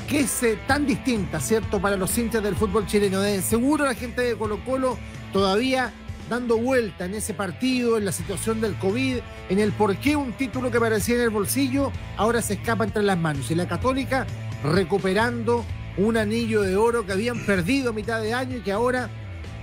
que es tan distinta, ¿cierto?, para los hinchas del fútbol chileno. Seguro la gente de Colo-Colo todavía dando vuelta en ese partido, en la situación del COVID, en el por qué un título que parecía en el bolsillo ahora se escapa entre las manos. Y la Católica recuperando un anillo de oro que habían perdido a mitad de año y que ahora,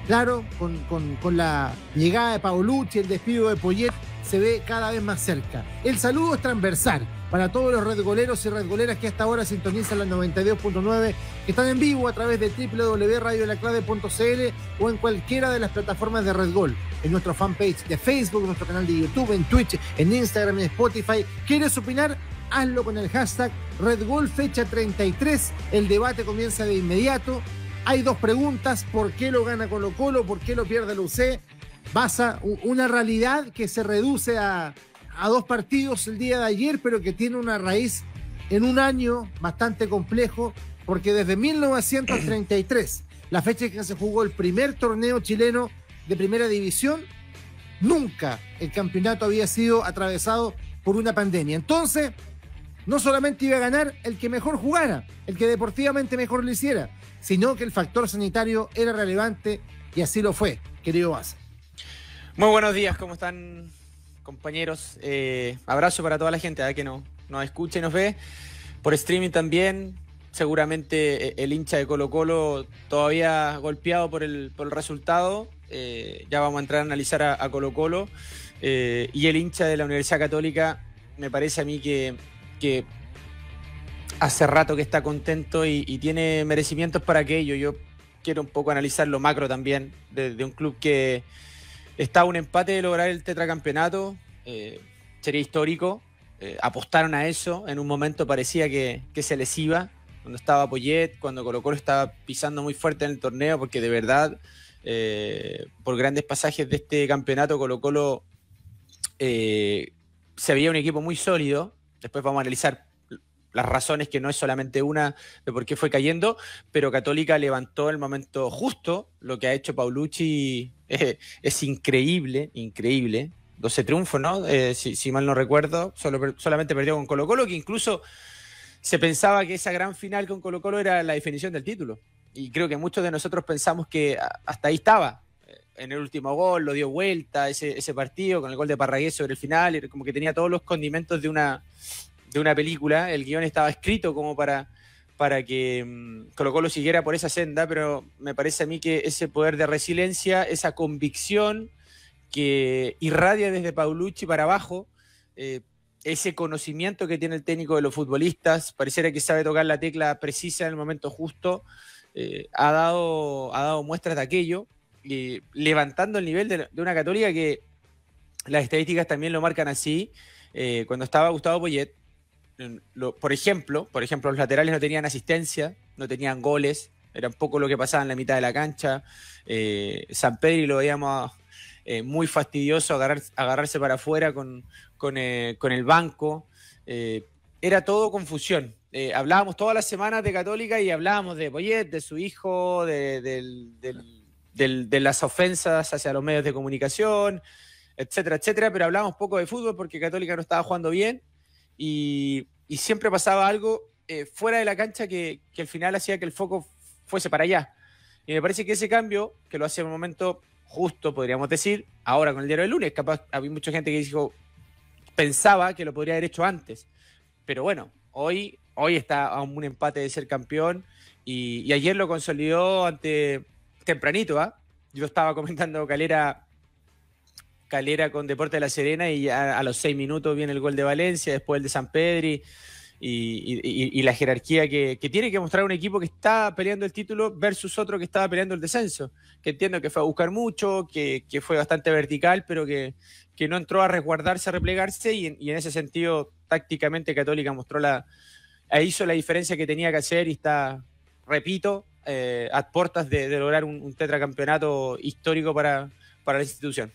claro, con la llegada de Paulucci, el despido de Poyet, se ve cada vez más cerca. El saludo es transversal para todos los redgoleros y redgoleras que hasta ahora sintonizan las 92.9, que están en vivo a través de www.radiolaclave.cl o en cualquiera de las plataformas de Red Gol, en nuestro fanpage de Facebook, en nuestro canal de YouTube, en Twitch, en Instagram, en Spotify. ¿Quieres opinar? Hazlo con el hashtag Redgol fecha 33. El debate comienza de inmediato. Hay dos preguntas: ¿por qué lo gana Colo-Colo? ¿Por qué lo pierde la UC? Basa una realidad que se reduce a dos partidos el día de ayer, pero que tiene una raíz en un año bastante complejo, porque desde 1933, la fecha en que se jugó el primer torneo chileno de primera división, nunca el campeonato había sido atravesado por una pandemia. Entonces, no solamente iba a ganar el que mejor jugara, el que deportivamente mejor lo hiciera, sino que el factor sanitario era relevante, y así lo fue, querido Basa. Muy buenos días, ¿cómo están, compañeros? Abrazo para toda la gente que nos escucha y nos ve por streaming también. Seguramente el hincha de Colo-Colo todavía golpeado por el resultado. Ya vamos a entrar a analizar a Colo-Colo. Y el hincha de la Universidad Católica, me parece a mí que hace rato que está contento y tiene merecimientos para aquello. Yo quiero un poco analizar lo macro también de un club que está a un empate de lograr el tetracampeonato. Sería histórico. Apostaron a eso. En un momento parecía que se les iba, cuando estaba Poyet, cuando Colo-Colo estaba pisando muy fuerte en el torneo, porque de verdad, por grandes pasajes de este campeonato, Colo-Colo se veía un equipo muy sólido. Después vamos a analizar las razones, que no es solamente una de por qué fue cayendo, pero Católica levantó el momento justo. Lo que ha hecho Paulucci es increíble, increíble. 12 triunfos, ¿no? Si mal no recuerdo, solamente perdió con Colo-Colo, que incluso se pensaba que esa gran final con Colo-Colo era la definición del título. Y creo que muchos de nosotros pensamos que hasta ahí estaba. En el último gol lo dio vuelta, ese partido, con el gol de Parragués sobre el final, y como que tenía todos los condimentos de una película. El guión estaba escrito como para que Colo-Colo siguiera por esa senda, pero me parece a mí que ese poder de resiliencia, esa convicción que irradia desde Paulucci para abajo, ese conocimiento que tiene el técnico de los futbolistas, pareciera que sabe tocar la tecla precisa en el momento justo, ha dado muestras de aquello, levantando el nivel de una Católica que las estadísticas también lo marcan así. Cuando estaba Gustavo Poyet, por ejemplo, los laterales no tenían asistencia, no tenían goles, era un poco lo que pasaba en la mitad de la cancha. Sampedri lo veíamos muy fastidioso, agarrarse para afuera con el banco. Era todo confusión. Hablábamos todas las semanas de Católica y hablábamos de Poyet, de su hijo, de las ofensas hacia los medios de comunicación, etcétera, etcétera, pero hablábamos poco de fútbol porque Católica no estaba jugando bien. Y siempre pasaba algo fuera de la cancha que al final hacía que el foco fuese para allá. Y me parece que ese cambio, que lo hace en un momento justo, podríamos decir, ahora con el diario del lunes, capaz había mucha gente que pensaba que lo podría haber hecho antes. Pero bueno, hoy está a un empate de ser campeón y ayer lo consolidó tempranito. Yo estaba comentando Calera con Deportes de La Serena y a los 6 minutos viene el gol de Valencia, después el de Sampedri y la jerarquía que tiene que mostrar un equipo que está peleando el título versus otro que estaba peleando el descenso, que entiendo que fue a buscar mucho, que fue bastante vertical, pero que no entró a resguardarse, a replegarse, y en ese sentido tácticamente Católica hizo la diferencia que tenía que hacer y está, repito, a puertas de lograr un tetracampeonato histórico para la institución.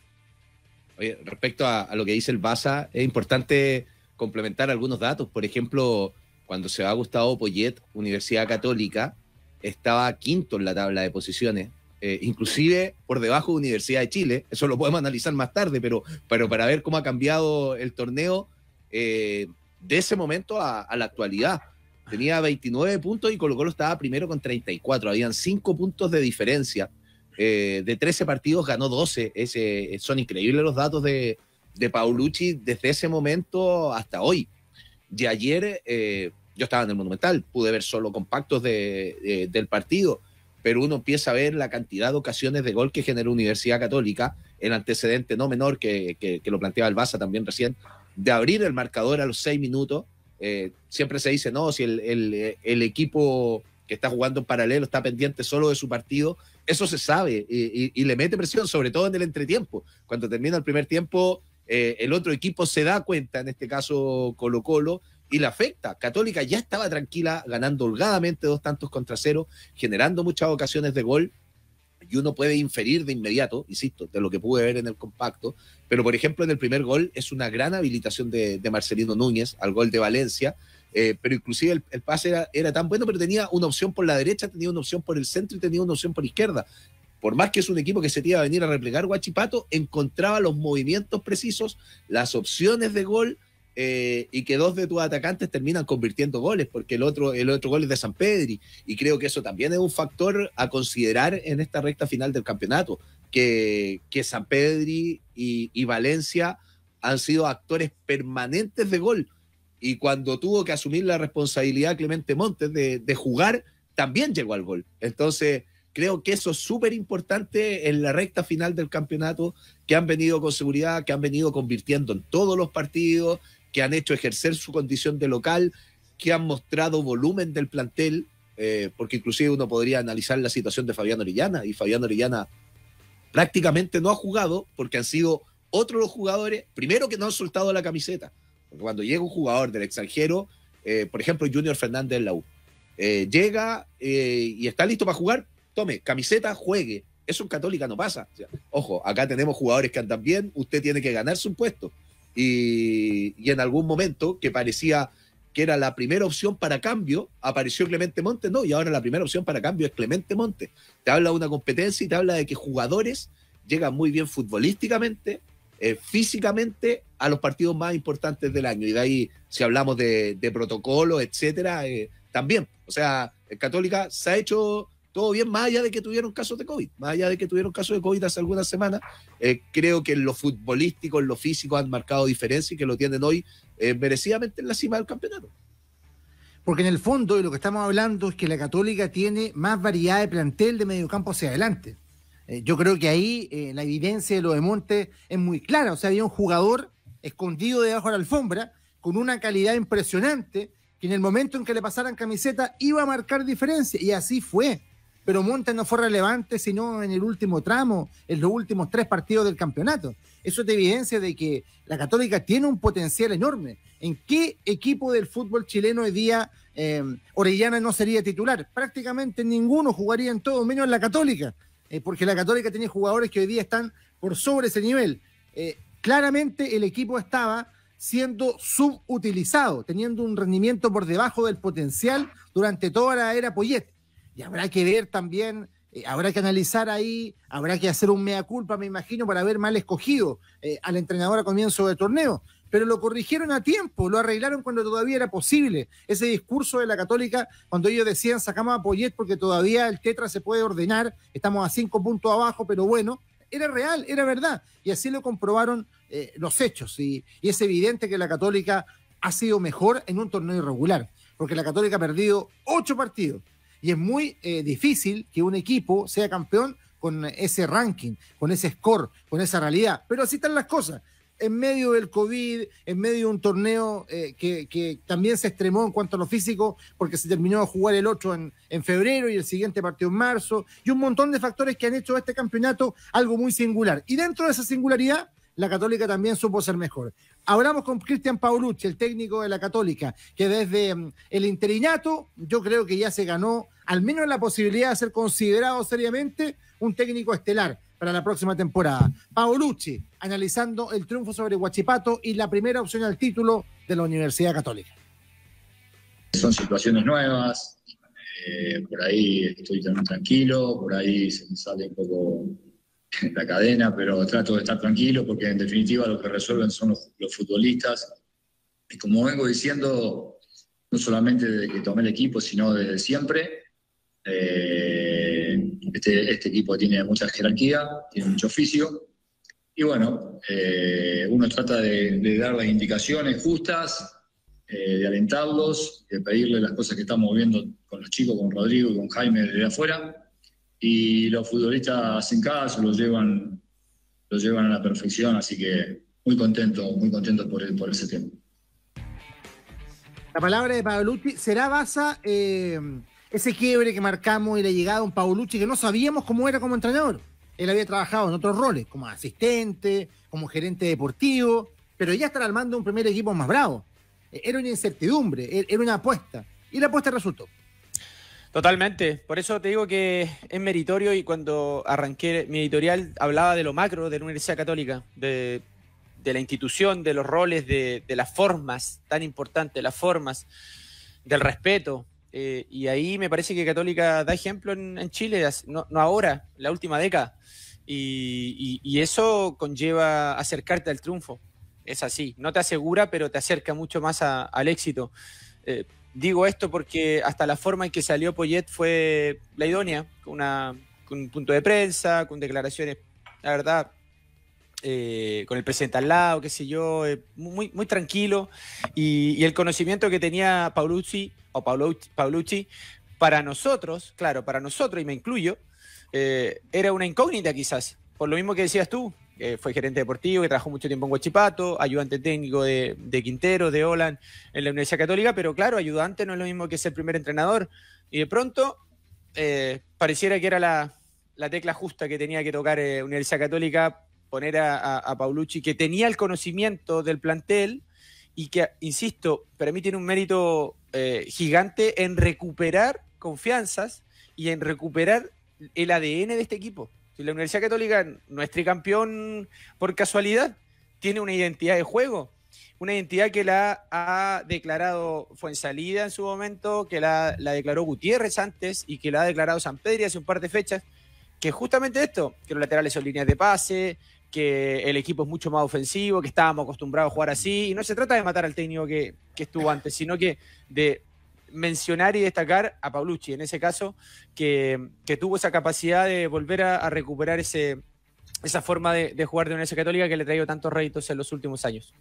Oye, respecto a lo que dice el Basa, es importante complementar algunos datos. Por ejemplo, cuando se va Gustavo Poyet, Universidad Católica estaba quinto en la tabla de posiciones, inclusive por debajo de Universidad de Chile. Eso lo podemos analizar más tarde, pero para ver cómo ha cambiado el torneo de ese momento a la actualidad. tenía 29 puntos y Colo-Colo estaba primero con 34. Habían 5 puntos de diferencia. De 13 partidos ganó 12. Son increíbles los datos de Paulucci desde ese momento hasta hoy. Y ayer yo estaba en el Monumental, pude ver solo compactos del partido, pero uno empieza a ver la cantidad de ocasiones de gol que generó Universidad Católica, el antecedente no menor que lo planteaba el Baza también recién, de abrir el marcador a los 6 minutos. Siempre se dice, no, si el equipo que está jugando en paralelo está pendiente solo de su partido, eso se sabe y le mete presión, sobre todo en el entretiempo. Cuando termina el primer tiempo, el otro equipo se da cuenta, en este caso Colo-Colo, y la afecta. Católica ya estaba tranquila, ganando holgadamente 2-0, generando muchas ocasiones de gol, y uno puede inferir de inmediato, insisto, de lo que pude ver en el compacto, pero por ejemplo en el primer gol es una gran habilitación de Marcelino Núñez al gol de Valencia, pero inclusive el pase era tan bueno, pero tenía una opción por la derecha, tenía una opción por el centro y tenía una opción por izquierda. Por más que es un equipo que se te iba a venir a replegar Huachipato, encontraba los movimientos precisos, las opciones de gol, y que 2 de tus atacantes terminan convirtiendo goles, porque el otro gol es de Sampedri, y creo que eso también es un factor a considerar en esta recta final del campeonato, que Sampedri y Valencia han sido actores permanentes de gol, y cuando tuvo que asumir la responsabilidad Clemente Montes de jugar, también llegó al gol. Entonces creo que eso es súper importante en la recta final del campeonato, que han venido con seguridad, que han venido convirtiendo en todos los partidos, que han hecho ejercer su condición de local, que han mostrado volumen del plantel, porque inclusive uno podría analizar la situación de Fabián Orellana, y Fabián Orellana prácticamente no ha jugado porque han sido otros los jugadores, primero que no han soltado la camiseta, porque cuando llega un jugador del extranjero, por ejemplo Junior Fernández en la U, llega y está listo para jugar, tome, camiseta, juegue. Eso en Católica no pasa. O sea, ojo, acá tenemos jugadores que andan bien, usted tiene que ganarse un puesto. Y en algún momento, que parecía que era la primera opción para cambio, apareció Clemente Montes, no, y ahora la primera opción para cambio es Clemente Montes. Te habla de una competencia y te habla de que jugadores llegan muy bien futbolísticamente, físicamente, a los partidos más importantes del año. Y de ahí, si hablamos de protocolo, etcétera, también. O sea, en Católica se ha hecho todo bien, más allá de que tuvieron casos de COVID. Más allá de que tuvieron casos de COVID hace algunas semanas, creo que en lo futbolístico, en lo físico han marcado diferencia y que lo tienen hoy merecidamente en la cima del campeonato. Porque en el fondo de lo que estamos hablando es que la Católica tiene más variedad de plantel de mediocampo hacia adelante. Yo creo que ahí la evidencia de lo de Montes es muy clara. O sea, había un jugador escondido debajo de la alfombra con una calidad impresionante que en el momento en que le pasaran camiseta iba a marcar diferencia, y así fue. Pero Montes no fue relevante sino en el último tramo, en los últimos 3 partidos del campeonato. Eso es de evidencia de que la Católica tiene un potencial enorme. ¿En qué equipo del fútbol chileno hoy día Orellana no sería titular? Prácticamente ninguno, jugaría en todo, menos en la Católica, porque la Católica tiene jugadores que hoy día están por sobre ese nivel. Claramente el equipo estaba siendo subutilizado, teniendo un rendimiento por debajo del potencial durante toda la era Poyet. Y habrá que ver también, habrá que analizar ahí, habrá que hacer un mea culpa, me imagino, para haber mal escogido al entrenador a comienzo de torneo. Pero lo corrigieron a tiempo, lo arreglaron cuando todavía era posible. Ese discurso de la Católica, cuando ellos decían sacamos a Poyet porque todavía el Tetra se puede ordenar, estamos a 5 puntos abajo, pero bueno, era real, era verdad. Y así lo comprobaron los hechos. Y es evidente que la Católica ha sido mejor en un torneo irregular, porque la Católica ha perdido 8 partidos. Y es muy difícil que un equipo sea campeón con ese ranking, con ese score, con esa realidad. Pero así están las cosas. En medio del COVID, en medio de un torneo que también se extremó en cuanto a lo físico, porque se terminó de jugar el 8 en febrero y el siguiente partido en marzo, y un montón de factores que han hecho este campeonato algo muy singular. Y dentro de esa singularidad, la Católica también supo ser mejor. Hablamos con Cristian Paulucci, el técnico de la Católica, que desde el interinato yo creo que ya se ganó al menos la posibilidad de ser considerado seriamente un técnico estelar para la próxima temporada. Paulucci, analizando el triunfo sobre Huachipato y la primera opción al título de la Universidad Católica. Son situaciones nuevas, por ahí estoy tan tranquilo, por ahí se me sale un poco la cadena, pero trato de estar tranquilo porque en definitiva lo que resuelven son los futbolistas. Y como vengo diciendo, no solamente desde que tomé el equipo, sino desde siempre. Este equipo tiene mucha jerarquía, tiene mucho oficio, y bueno, uno trata de dar las indicaciones justas, de alentarlos, de pedirle las cosas que estamos viendo con los chicos, con Rodrigo y con Jaime desde afuera, y los futbolistas hacen caso, lo llevan a la perfección, así que muy contento por ese tema. La palabra de Paolucci, ¿será Baza ese quiebre que marcamos y la llegada de un Paolucci que no sabíamos cómo era como entrenador? Él había trabajado en otros roles, como asistente, como gerente deportivo, pero ya estar armando un primer equipo más bravo. Era una incertidumbre, era una apuesta, y la apuesta resultó. Totalmente, por eso te digo que es meritorio, y cuando arranqué mi editorial hablaba de lo macro de la Universidad Católica, de la institución, de los roles, de las formas tan importantes, las formas del respeto, y ahí me parece que Católica da ejemplo en Chile, no ahora, la última década, y eso conlleva acercarte al triunfo. Es así, no te asegura, pero te acerca mucho más al éxito. Digo esto porque hasta la forma en que salió Poyet fue la idónea, con un punto de prensa, con declaraciones, la verdad, con el presidente al lado, qué sé yo, muy, muy tranquilo, y el conocimiento que tenía Paolucci, para nosotros, claro, para nosotros, y me incluyo, era una incógnita quizás, por lo mismo que decías tú. Fue gerente deportivo, que trabajó mucho tiempo en Huachipato, ayudante técnico de Quintero, de Olan en la Universidad Católica, pero claro, ayudante no es lo mismo que ser primer entrenador, y de pronto pareciera que era la tecla justa que tenía que tocar Universidad Católica, poner a Paolucci, que tenía el conocimiento del plantel y que, insisto, permiten un mérito gigante en recuperar confianzas y en recuperar el ADN de este equipo. Si la Universidad Católica no es tricampeón por casualidad, tiene una identidad de juego, una identidad que la ha declarado Fuenzalida en su momento, que la declaró Gutiérrez antes y que la ha declarado Sampedri hace un par de fechas, que justamente esto, que los laterales son líneas de pase, que el equipo es mucho más ofensivo, que estábamos acostumbrados a jugar así, y no se trata de matar al técnico que estuvo antes, sino que de mencionar y destacar a Paolucci, en ese caso, que tuvo esa capacidad de volver a recuperar esa forma de jugar de Universidad Católica que le ha traído tantos réditos en los últimos años.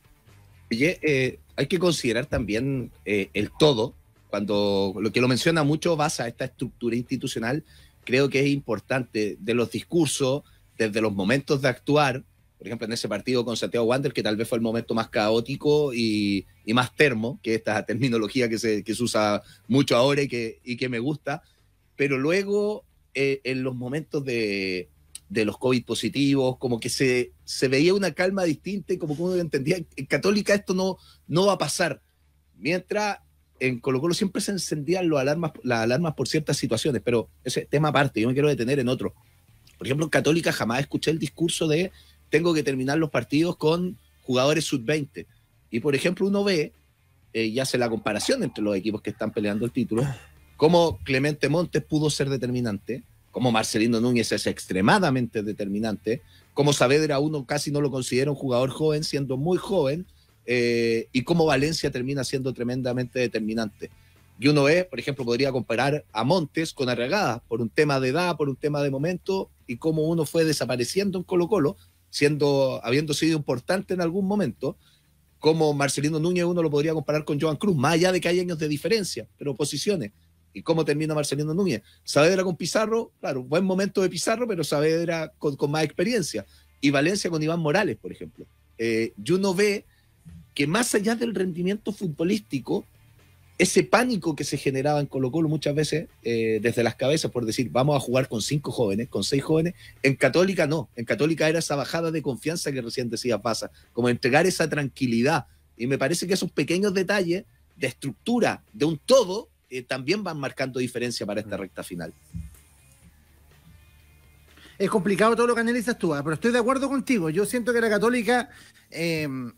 Oye, hay que considerar también el todo, cuando lo que lo menciona mucho Baza, esta estructura institucional, creo que es importante, de los discursos, desde los momentos de actuar, por ejemplo, en ese partido con Santiago Wanderers, que tal vez fue el momento más caótico y más termo, que esta terminología que se usa mucho ahora y que me gusta, pero luego en los momentos de los COVID positivos, como que se veía una calma distinta y como que uno entendía, en Católica esto no va a pasar, mientras en Colo-Colo siempre se encendían las alarmas por ciertas situaciones, pero ese tema aparte, yo me quiero detener en otro. Por ejemplo, en Católica jamás escuché el discurso de tengo que terminar los partidos con jugadores sub-20. Y, por ejemplo, uno ve, y hace la comparación entre los equipos que están peleando el título, cómo Clemente Montes pudo ser determinante, cómo Marcelino Núñez es extremadamente determinante, cómo Saavedra uno casi no lo considera un jugador joven, siendo muy joven, y cómo Valencia termina siendo tremendamente determinante. Y uno ve, por ejemplo, podría comparar a Montes con Arregadas, por un tema de edad, por un tema de momento, y cómo uno fue desapareciendo en Colo-Colo, habiendo sido importante en algún momento, como Marcelino Núñez uno lo podría comparar con Joan Cruz, más allá de que hay años de diferencia, pero posiciones. ¿Y cómo termina Marcelino Núñez? Saavedra con Pizarro, claro, buen momento de Pizarro, pero Saavedra con más experiencia. Y Valencia con Iván Morales, por ejemplo. Y uno ve que más allá del rendimiento futbolístico, ese pánico que se generaba en Colo-Colo muchas veces desde las cabezas por decir vamos a jugar con 5 jóvenes, con 6 jóvenes, en Católica no, en Católica era esa bajada de confianza que recién decía Pasa, como entregar esa tranquilidad, y me parece que esos pequeños detalles de estructura de un todo también van marcando diferencia para esta recta final. Es complicado todo lo que analizas tú, pero estoy de acuerdo contigo. Yo siento que la Católica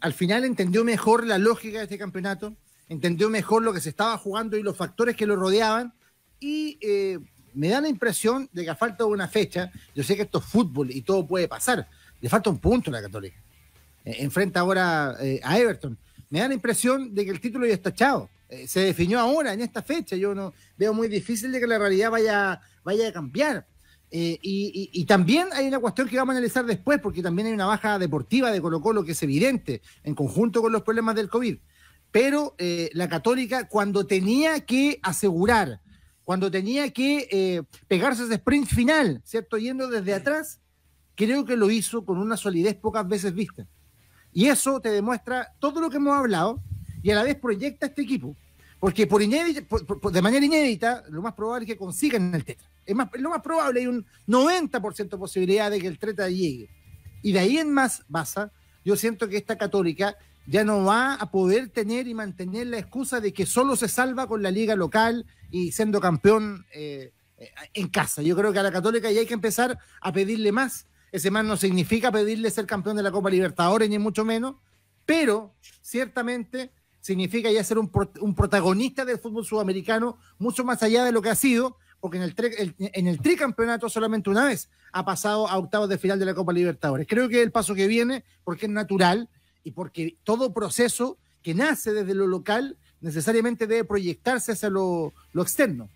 al final entendió mejor la lógica de este campeonato, entendió mejor lo que se estaba jugando y los factores que lo rodeaban, y me da la impresión de que a falta de una fecha, yo sé que esto es fútbol y todo puede pasar, le falta un punto a la Católica. Enfrenta ahora a Everton, me da la impresión de que el título ya está echado. Se definió ahora, en esta fecha. Yo no veo muy difícil de que la realidad vaya a cambiar. Y también hay una cuestión que vamos a analizar después, porque también hay una baja deportiva de Colo-Colo que es evidente, en conjunto con los problemas del COVID. Pero la Católica, cuando tenía que asegurar, cuando tenía que pegarse ese sprint final, ¿cierto? Yendo desde atrás, creo que lo hizo con una solidez pocas veces vista. Y eso te demuestra todo lo que hemos hablado y a la vez proyecta este equipo. Porque de manera inédita, lo más probable es que consigan el tetra. Lo más probable, hay un 90% de posibilidad de que el tetra llegue. Y de ahí en más, Baza, yo siento que esta Católica ya no va a poder tener y mantener la excusa de que solo se salva con la liga local y siendo campeón en casa. Yo creo que a la Católica ya hay que empezar a pedirle más. Ese más no significa pedirle ser campeón de la Copa Libertadores, ni mucho menos, pero ciertamente significa ya ser un protagonista del fútbol sudamericano mucho más allá de lo que ha sido, porque en el tricampeonato solamente una vez ha pasado a octavos de final de la Copa Libertadores. Creo que es el paso que viene, porque es natural y porque todo proceso que nace desde lo local necesariamente debe proyectarse hacia lo externo.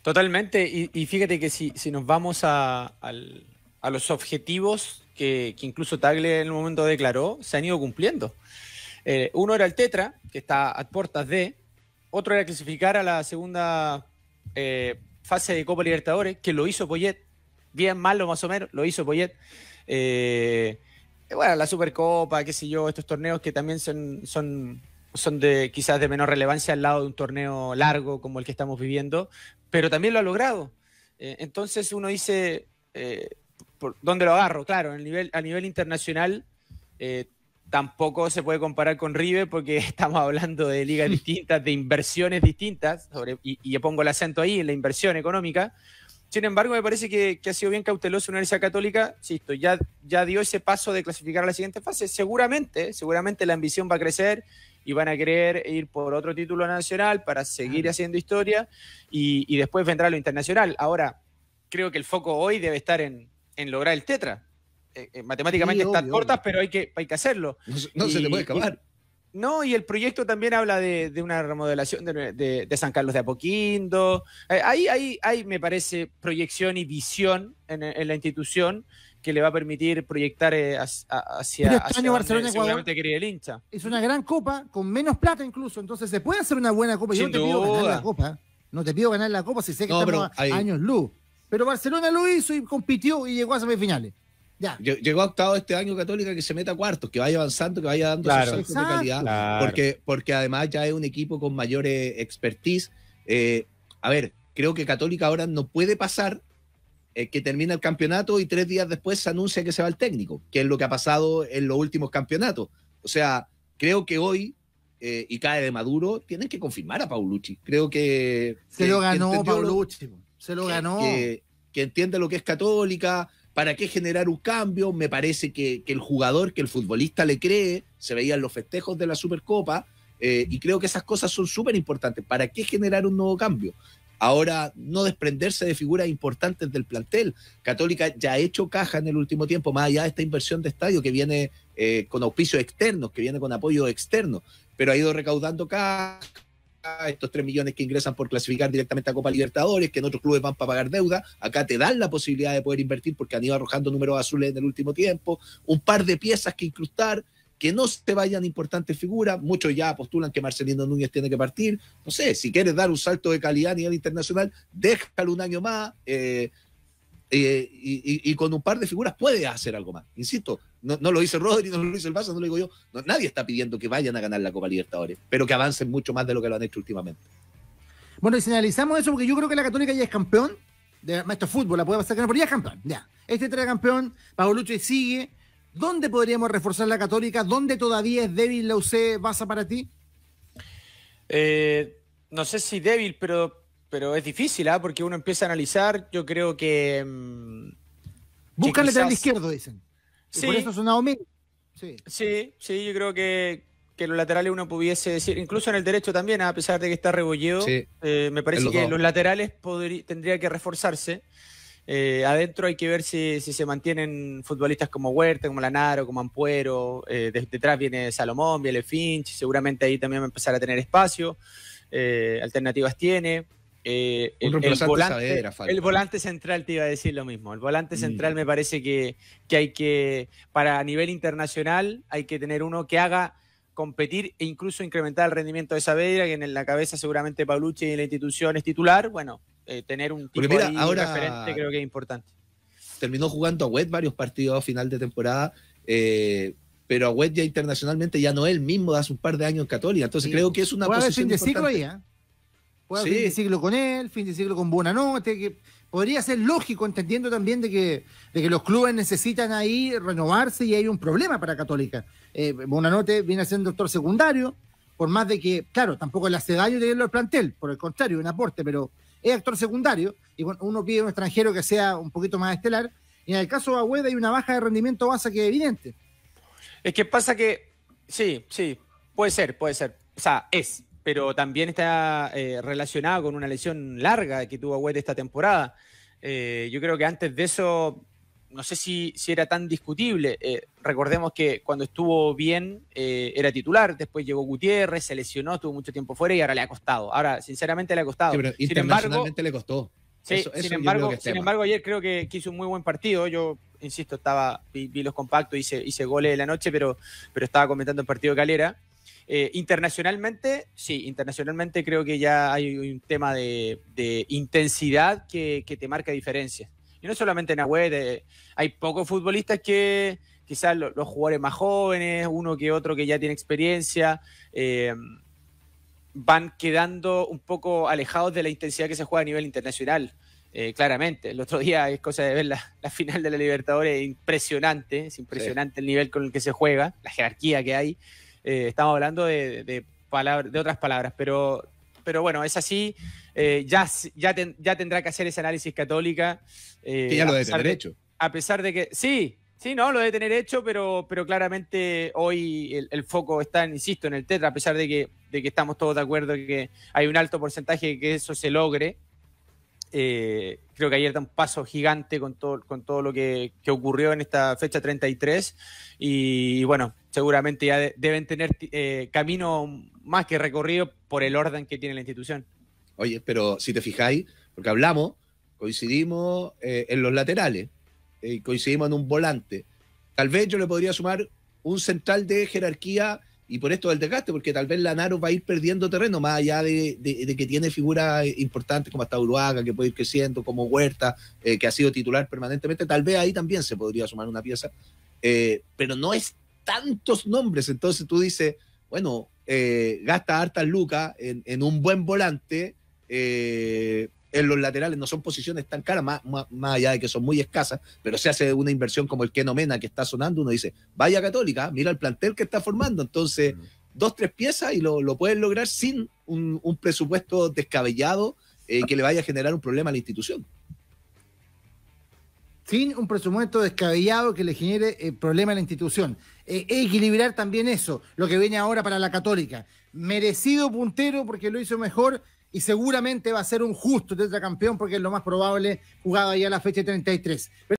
Totalmente, y fíjate que si nos vamos a los objetivos que incluso Tagle en el momento declaró, se han ido cumpliendo. Uno era el tetra, que está a puertas de, otro era clasificar a la segunda fase de Copa Libertadores, que lo hizo Poyet, bien, malo más o menos, lo hizo Poyet. Bueno, la Supercopa, qué sé yo, estos torneos que también son quizás de menor relevancia al lado de un torneo largo como el que estamos viviendo, pero también lo ha logrado. Entonces uno dice, ¿por dónde lo agarro? Claro, a nivel internacional tampoco se puede comparar con River porque estamos hablando de ligas distintas, de inversiones distintas, y yo pongo el acento ahí en la inversión económica. Sin embargo, me parece que ha sido bien cauteloso la Universidad Católica, insisto, ya dio ese paso de clasificar a la siguiente fase. Seguramente la ambición va a crecer y van a querer ir por otro título nacional para seguir haciendo historia y después vendrá lo internacional. Ahora, creo que el foco hoy debe estar en lograr el tetra. Matemáticamente sí, están cortas, pero hay que hacerlo. No se te puede acabar. No, y el proyecto también habla de una remodelación de San Carlos de Apoquindo. Hay, me parece, proyección y visión en la institución que le va a permitir proyectar hacia Barcelona seguramente quería el hincha. Es una gran copa, con menos plata incluso, entonces se puede hacer una buena copa. Yo no te pido ganar la copa, no te pido ganar la copa si sé que estamos a años luz. Pero Barcelona lo hizo y compitió y llegó a semifinales. Ya. Llegó a octavo este año Católica, que se meta a cuartos, que vaya avanzando, que vaya dando esos saltos de calidad, porque además ya es un equipo con mayor expertise. A ver, creo que Católica ahora no puede pasar que termina el campeonato y 3 días después se anuncia que se va el técnico, que es lo que ha pasado en los últimos campeonatos. O sea, creo que hoy, y cae de Maduro, tienen que confirmar a Paulucci. Creo que... Se lo ganó Paulucci, se lo ganó. Que entiende lo que es Católica. ¿Para qué generar un cambio? Me parece que el jugador, que el futbolista le cree, se veían los festejos de la Supercopa, y creo que esas cosas son súper importantes. ¿Para qué generar un nuevo cambio? Ahora, no desprenderse de figuras importantes del plantel. Católica ya ha hecho caja en el último tiempo, más allá de esta inversión de estadio que viene con auspicios externos, que viene con apoyo externo, pero ha ido recaudando caja. Estos 3 millones que ingresan por clasificar directamente a Copa Libertadores, que en otros clubes van para pagar deuda, acá te dan la posibilidad de poder invertir porque han ido arrojando números azules en el último tiempo, un par de piezas que incrustar, que no se vayan importantes figuras. Muchos ya postulan que Marcelino Núñez tiene que partir. No sé, si quieres dar un salto de calidad a nivel internacional, déjalo un año más, y con un par de figuras puedes hacer algo más. Insisto, no lo dice Rodri, no lo dice el Barça, no lo digo yo. Nadie está pidiendo que vayan a ganar la Copa Libertadores, pero que avancen mucho más de lo que lo han hecho últimamente. Bueno, y si analizamos eso, porque yo creo que la Católica ya es campeón de esto fútbol, la puede pasar que no, pero ya es campeón. Ya. Este trae campeón, Paulucci sigue. ¿Dónde podríamos reforzar la Católica? ¿Dónde todavía es débil la UC Baza para ti? No sé si débil, pero es difícil, porque uno empieza a analizar. Yo creo que buscan lateral izquierdo, dicen. Sí. Por eso ha sonado medio. Sí, yo creo que los laterales uno pudiese decir, incluso en el derecho también, a pesar de que está Rebolledo, me parece que los laterales tendría que reforzarse. Adentro hay que ver si se mantienen futbolistas como Huerta, como Lanaro, como Ampuero. Detrás viene Salomón, viene Finch. Seguramente ahí también va a empezar a tener espacio. Alternativas tiene. El volante central te iba a decir lo mismo. El volante central me parece que hay que, para a nivel internacional, hay que tener uno que haga competir e incluso incrementar el rendimiento de Saavedra, que en la cabeza seguramente Paulucci en la institución es titular. Bueno, tener un tipo ahí ahora referente creo que es importante. Terminó jugando Agüed varios partidos a final de temporada, pero Agüed ya internacionalmente ya no es el mismo de hace un par de años en Católica, entonces creo que es una posición fin de ciclo importante. ahí, puede haber fin de ciclo con él, fin de ciclo con Buonanotte, que podría ser lógico, entendiendo también de que los clubes necesitan ahí renovarse y hay un problema para Católica. Buonanotte viene a ser un doctor secundario, por más de que, claro, tampoco le hace daño tenerlo al plantel, por el contrario, un aporte, pero es actor secundario, y bueno, uno pide a un extranjero que sea un poquito más estelar, y en el caso de Agüed hay una baja de rendimiento base que es evidente. Es que pasa que, sí, puede ser, o sea, pero también está relacionado con una lesión larga que tuvo Agüed esta temporada. Yo creo que antes de eso, no sé si era tan discutible. Recordemos que cuando estuvo bien era titular, después llegó Gutiérrez, se lesionó, estuvo mucho tiempo fuera y ahora le ha costado. Ahora, sinceramente, le ha costado. Sí, pero internacionalmente le costó. Sí, sin embargo, ayer creo que hizo un muy buen partido. Yo, insisto, vi los compactos, hice goles de la noche, pero estaba comentando el partido de Calera. Internacionalmente creo que ya hay un tema de intensidad que te marca diferencias. Y no solamente en Agüed, hay pocos futbolistas que quizás los jugadores más jóvenes, uno que otro que ya tiene experiencia, van quedando un poco alejados de la intensidad que se juega a nivel internacional. Claramente, el otro día es cosa de ver la final de la Libertadores, es impresionante el nivel con el que se juega, la jerarquía que hay. Estamos hablando de otras palabras, pero bueno, es así. Ya tendrá que hacer ese análisis Católica. Que ya lo debe tener hecho. A pesar de que sí, no, lo debe tener hecho, pero claramente hoy el foco está, insisto, en el Tetra, a pesar de que estamos todos de acuerdo que hay un alto porcentaje de que eso se logre. Creo que ayer da un paso gigante con todo lo que ocurrió en esta fecha 33 y bueno, seguramente ya deben tener camino más que recorrido por el orden que tiene la institución. Oye, pero si te fijáis, porque coincidimos en los laterales, coincidimos en un volante, tal vez yo le podría sumar un central de jerarquía y por esto del desgaste, porque tal vez Lanaro va a ir perdiendo terreno, más allá de que tiene figuras importantes como hasta Uruaga, que puede ir creciendo, como Huerta, que ha sido titular permanentemente, tal vez ahí también se podría sumar una pieza, pero no es tantos nombres, entonces tú dices, bueno, gasta hartas lucas en un buen volante, en los laterales no son posiciones tan caras, más allá de que son muy escasas, pero se hace una inversión como el Keno Mena que está sonando, uno dice, vaya Católica, mira el plantel que está formando, entonces 2-3 piezas y lo pueden lograr sin un presupuesto descabellado que le vaya a generar un problema a la institución. Sin un presupuesto descabellado que le genere problema a la institución. Equilibrar también eso, lo que viene ahora para la Católica. Merecido puntero porque lo hizo mejor y seguramente va a ser un justo tetracampeón porque es lo más probable jugado ya a la fecha 33.